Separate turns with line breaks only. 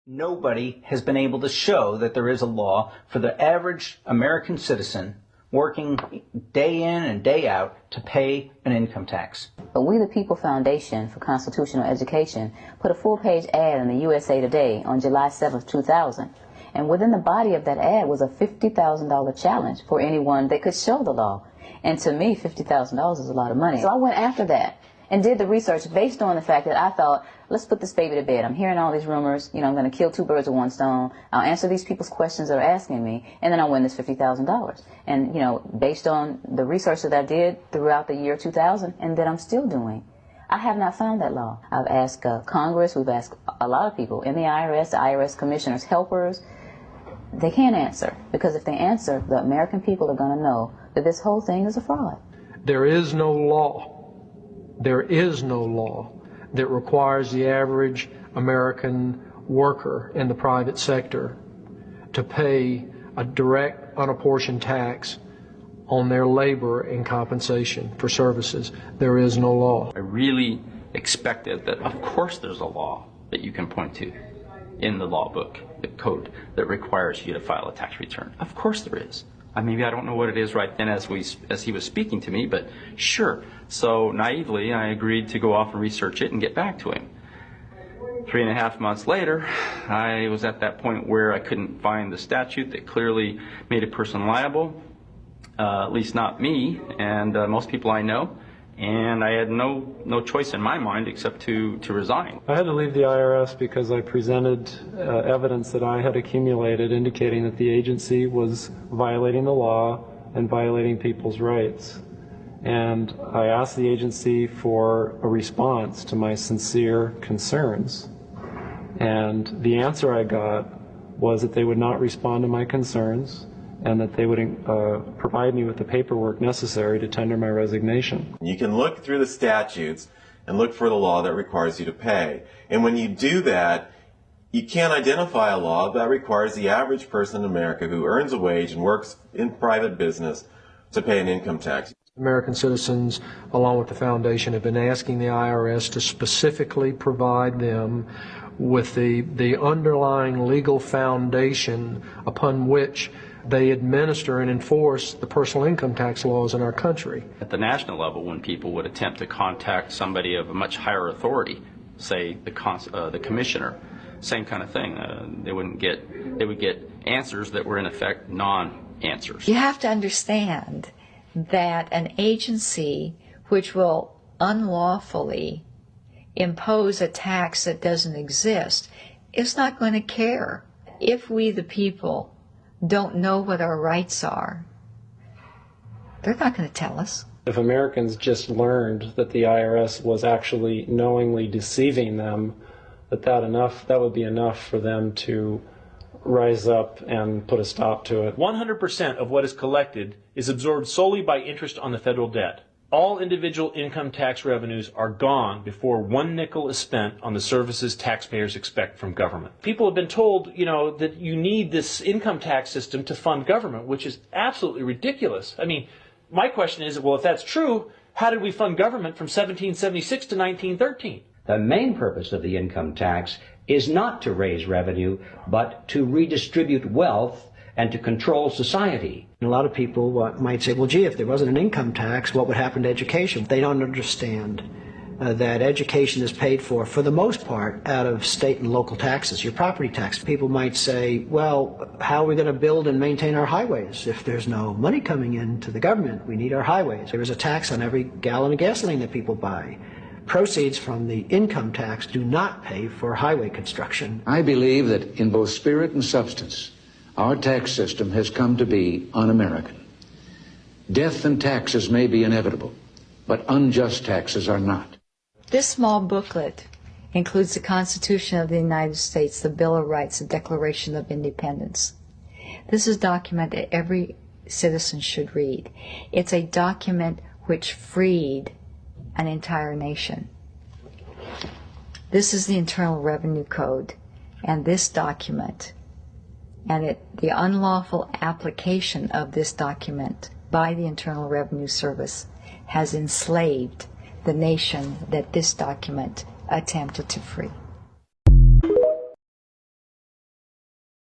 Nobody has been able to show that there is a law for the average American citizen working day in and day out to pay an income tax.
But We the People Foundation for Constitutional Education put a full-page ad in the USA Today on July 7th, 2000. And within the body of that ad was a $50,000 challenge for anyone that could show the law. And to me, $50,000 is a lot of money. So I went after that and did the research based on the fact that I thought, let's put this baby to bed. I'm hearing all these rumors. You know, I'm going to kill two birds with one stone. I'll answer these people's questions that are asking me, and then I'll win this $50,000. And, you know, based on the research that I did throughout the year 2000 and that I'm still doing, I have not found that law. I've asked Congress, we've asked a lot of people in the IRS commissioners, helpers. They can't answer, because if they answer, the American people are going to know that this whole thing is a fraud.
There is no law. There is no law that requires the average American worker in the private sector to pay a direct, unapportioned tax on their labor and compensation for services. There is no law.
I really expected that, of course there's a law that you can point to in the law book, the code, that requires you to file a tax return. Of course there is. Maybe I don't know what it is right then as he was speaking to me, but sure. So naively, I agreed to go off and research it and get back to him. 3.5 months later, I was at that point where I couldn't find the statute that clearly made a person liable, at least not me and most people I know. And I had no choice in my mind except to resign.
I had to leave the IRS because I presented evidence that I had accumulated indicating that the agency was violating the law and violating people's rights. And I asked the agency for a response to my sincere concerns. And the answer I got was that they would not respond to my concerns and that they would provide me with the paperwork necessary to tender my resignation.
You can look through the statutes and look for the law that requires you to pay. And when you do that, you can't identify a law that requires the average person in America who earns a wage and works in private business to pay an income tax.
American citizens, along with the foundation, have been asking the IRS to specifically provide them with the underlying legal foundation upon which they administer and enforce the personal income tax laws in our country.
At the national level, when people would attempt to contact somebody of a much higher authority, say the commissioner, same kind of thing. They would get answers that were in effect non-answers.
You have to understand that an agency which will unlawfully impose a tax that doesn't exist is not going to care. If we the people don't know what our rights are, they're not going to tell us.
If Americans just learned that the IRS was actually knowingly deceiving them, that would be enough for them to rise up and put a stop to it.
100% of what is collected is absorbed solely by interest on the federal debt. All individual income tax revenues are gone before 1 nickel is spent on the services taxpayers expect from government. People have been told, that you need this income tax system to fund government, which is absolutely ridiculous. My question is, well, if that's true, how did we fund government from 1776 to 1913?
The main purpose of the income tax is not to raise revenue, but to redistribute wealth and to control society.
A lot of people might say, well, gee, if there wasn't an income tax, what would happen to education? They don't understand that education is paid for the most part, out of state and local taxes, your property tax. People might say, well, how are we going to build and maintain our highways if there's no money coming into the government? We need our highways. There is a tax on every gallon of gasoline that people buy. Proceeds from the income tax do not pay for highway construction.
I believe that in both spirit and substance, our tax system has come to be un-American. Death and taxes may be inevitable, but unjust taxes are not.
This small booklet includes the Constitution of the United States, the Bill of Rights, the Declaration of Independence. This is a document that every citizen should read. It's a document which freed an entire nation. This is the Internal Revenue Code, and this document and the unlawful application of this document by the Internal Revenue Service has enslaved the nation that this document attempted to free.